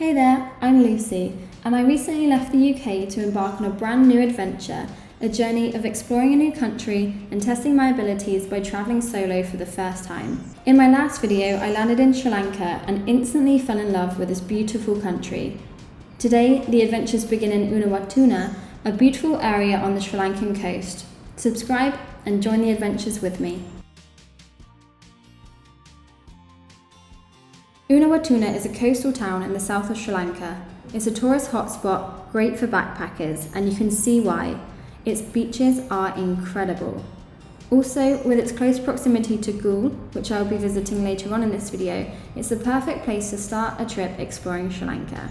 Hey there, I'm Lucy, and I recently left the UK to embark on a brand new adventure, a journey of exploring a new country and testing my abilities by travelling solo for the first time. In my last video, I landed in Sri Lanka and instantly fell in love with this beautiful country. Today, the adventures begin in UNAWATUNA, a beautiful area on the Sri Lankan coast. Subscribe and join the adventures with me. UNAWATUNA is a coastal town in the south of Sri Lanka. It's a tourist hotspot, great for backpackers, and you can see why. Its beaches are incredible. Also, with its close proximity to Galle, which I'll be visiting later on in this video, it's the perfect place to start a trip exploring Sri Lanka.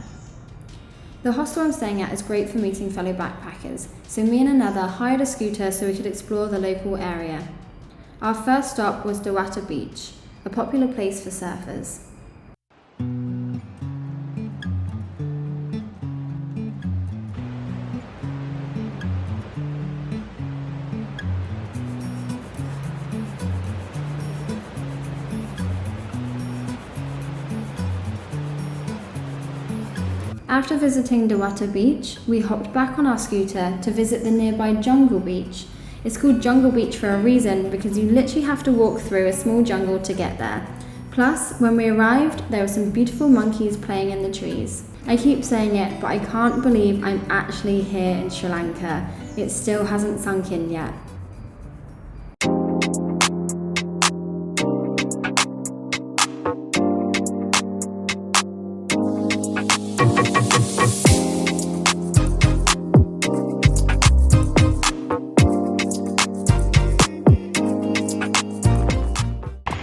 The hostel I'm staying at is great for meeting fellow backpackers, so me and another hired a scooter so we could explore the local area. Our first stop was UNAWATUNA Beach, a popular place for surfers. After visiting UNAWATUNA Beach, we hopped back on our scooter to visit the nearby Jungle Beach. It's called Jungle Beach for a reason because you literally have to walk through a small jungle to get there. Plus, when we arrived, there were some beautiful monkeys playing in the trees. I keep saying it, but I can't believe I'm actually here in Sri Lanka. It still hasn't sunk in yet.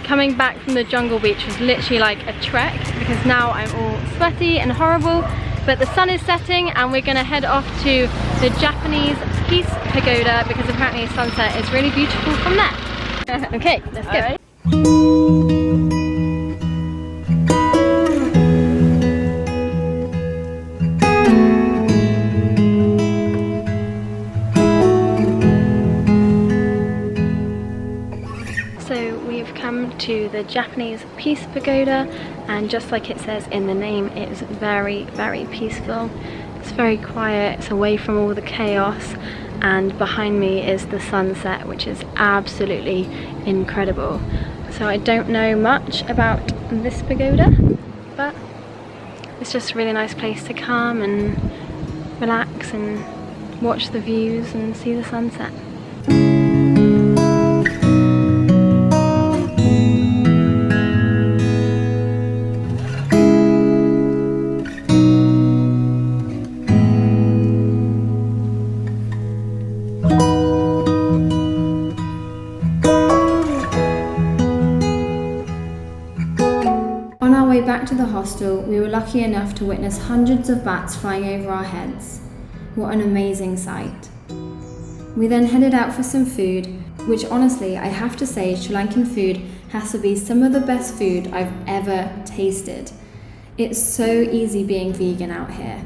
Coming back from the Jungle Beach was literally like a trek because now I'm all sweaty and horrible, but the sun is setting and we're gonna head off to the Japanese Peace Pagoda because apparently sunset is really beautiful from there. Okay, let's go. Right. To the Japanese Peace Pagoda, and just like it says in the name, it is very, very peaceful. It's very quiet, it's away from all the chaos, and behind me is the sunset, which is absolutely incredible. So I don't know much about this pagoda, but it's just a really nice place to come and relax and watch the views and see the sunset. Back to the hostel, we were lucky enough to witness hundreds of bats flying over our heads. What an amazing sight. We then headed out for some food, which honestly I have to say Sri Lankan food has to be some of the best food I've ever tasted. It's so easy being vegan out here.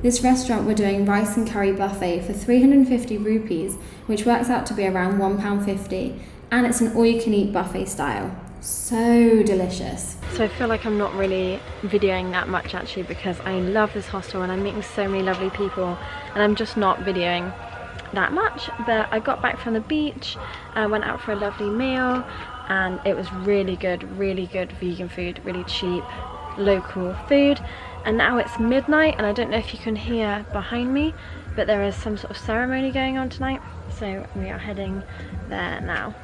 This restaurant were doing rice and curry buffet for 350 rupees, which works out to be around £1.50, and it's an all-you-can-eat buffet style. So delicious. So I feel like I'm not really videoing that much actually because I love this hostel and I'm meeting so many lovely people and I'm just not videoing that much. But I got back from the beach, I went out for a lovely meal and it was really good vegan food, really cheap, local food. And now it's midnight and I don't know if you can hear behind me, but there is some sort of ceremony going on tonight. So we are heading there now.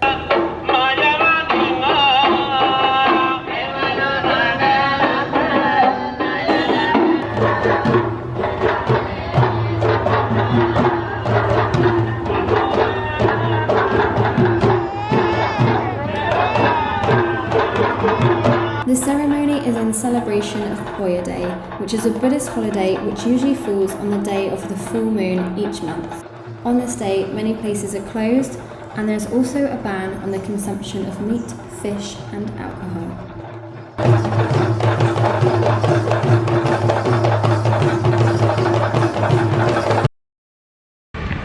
The ceremony is in celebration of Poya Day, which is a Buddhist holiday which usually falls on the day of the full moon each month. On this day, many places are closed, and there's also a ban on the consumption of meat, fish, and alcohol.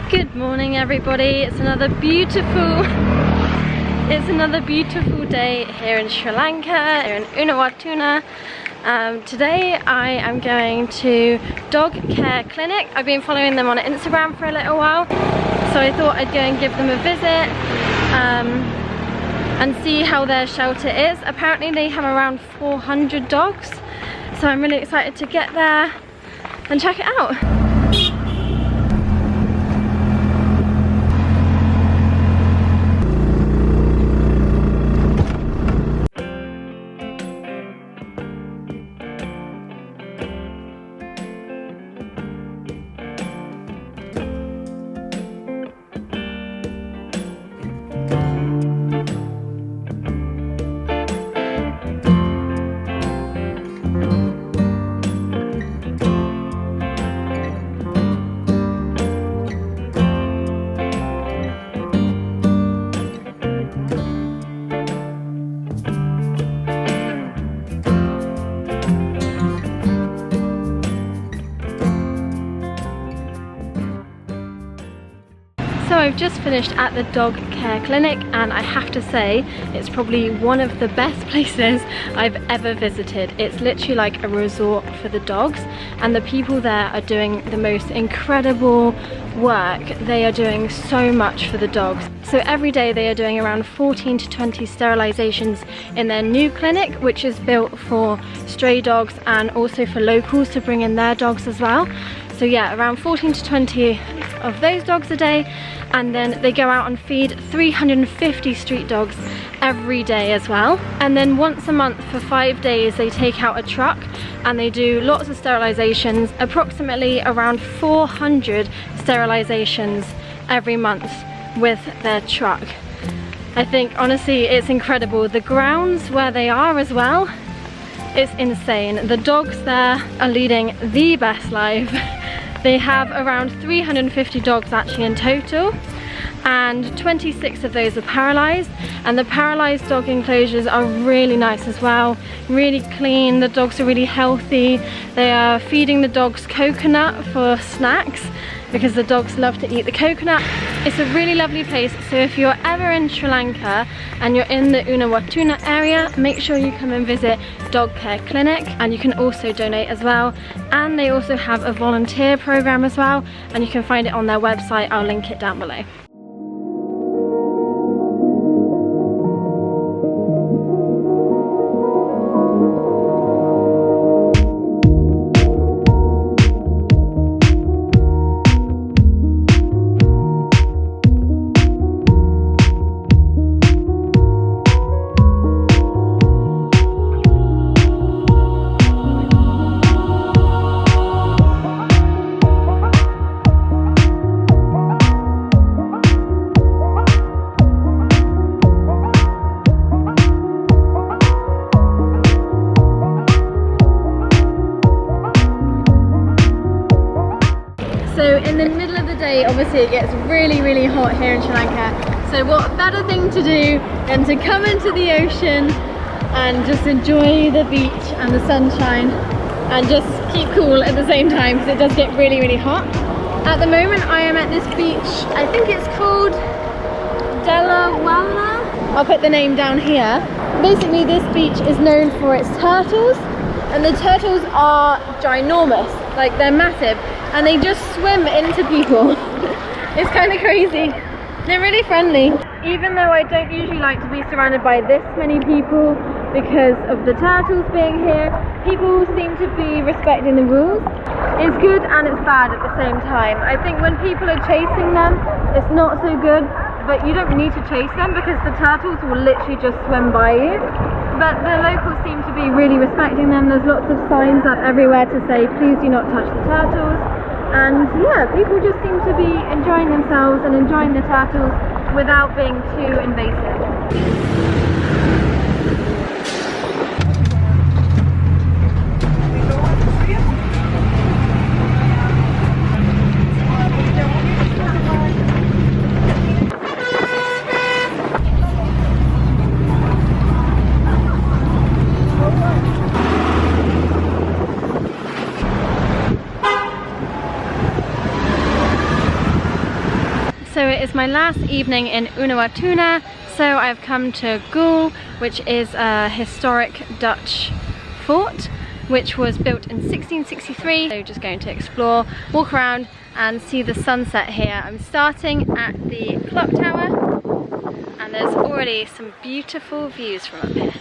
Good morning, everybody. It's another beautiful day here in Sri Lanka, here in UNAWATUNA. Today I am going to Dog Care Clinic. I've been following them on Instagram for a little while, so I thought I'd go and give them a visit and see how their shelter is. Apparently they have around 400 dogs, so I'm really excited to get there and check it out. So I've just finished at the Dog Care Clinic, and I have to say it's probably one of the best places I've ever visited. It's literally like a resort for the dogs, and the people there are doing the most incredible work. They are doing so much for the dogs. So every day they are doing around 14 to 20 sterilizations in their new clinic, which is built for stray dogs and also for locals to bring in their dogs as well. So yeah, around 14 to 20 of those dogs a day, and then they go out and feed 350 street dogs every day as well. And then once a month for 5 days they take out a truck and they do lots of sterilizations, approximately around 400 sterilizations every month with their truck. I think honestly it's incredible. The grounds where they are as well, it's insane. The dogs there are leading the best life. They have around 350 dogs actually in total, and 26 of those are paralysed, and the paralysed dog enclosures are really nice as well, really clean. The dogs are really healthy. They are feeding the dogs coconut for snacks because the dogs love to eat the coconut. It's a really lovely place, so if you're ever in Sri Lanka and you're in the UNAWATUNA area, make sure you come and visit Dog Care Clinic, and you can also donate as well. And they also have a volunteer program as well, and you can find it on their website. I'll link it down below. So in the middle of the day, obviously it gets really hot here in Sri Lanka. So what better thing to do than to come into the ocean and just enjoy the beach and the sunshine and just keep cool at the same time, because it does get really hot. At the moment I am at this beach, I think it's called Delawala. I'll put the name down here. Basically this beach is known for its turtles, and the turtles are ginormous, like they're massive, and they just swim into people. It's kind of crazy. They're really friendly. Even though I don't usually like to be surrounded by this many people because of the turtles being here, people seem to be respecting the rules. It's good and it's bad at the same time. I think when people are chasing them, it's not so good, but you don't need to chase them because the turtles will literally just swim by you. But the locals seem to be really respecting them. There's lots of signs up everywhere to say, please do not touch the turtles. And yeah, people just seem to be enjoying themselves and enjoying the turtles without being too invasive. So it is my last evening in UNAWATUNA, so I've come to Galle, which is a historic Dutch fort, which was built in 1663. So just going to explore, walk around and see the sunset here. I'm starting at the clock tower and there's already some beautiful views from up here.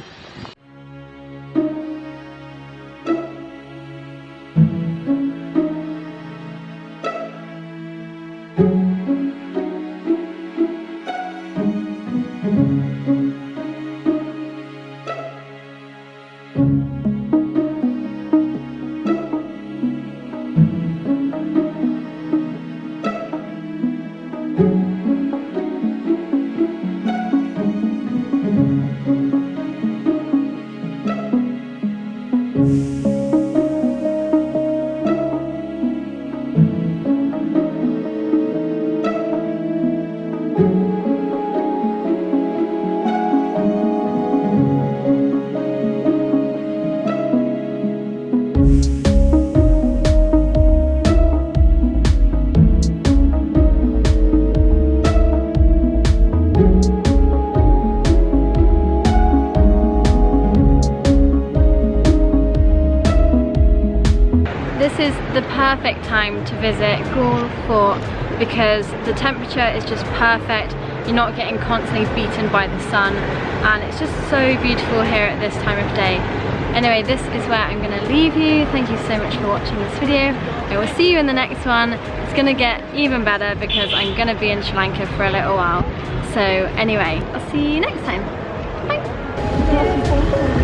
This is the perfect time to visit Galle Fort because the temperature is just perfect. You're not getting constantly beaten by the sun and it's just so beautiful here at this time of day. Anyway, this is where I'm going to leave you. Thank you so much for watching this video. I will see you in the next one. It's going to get even better because I'm going to be in Sri Lanka for a little while. So anyway, I'll see you next time. Bye!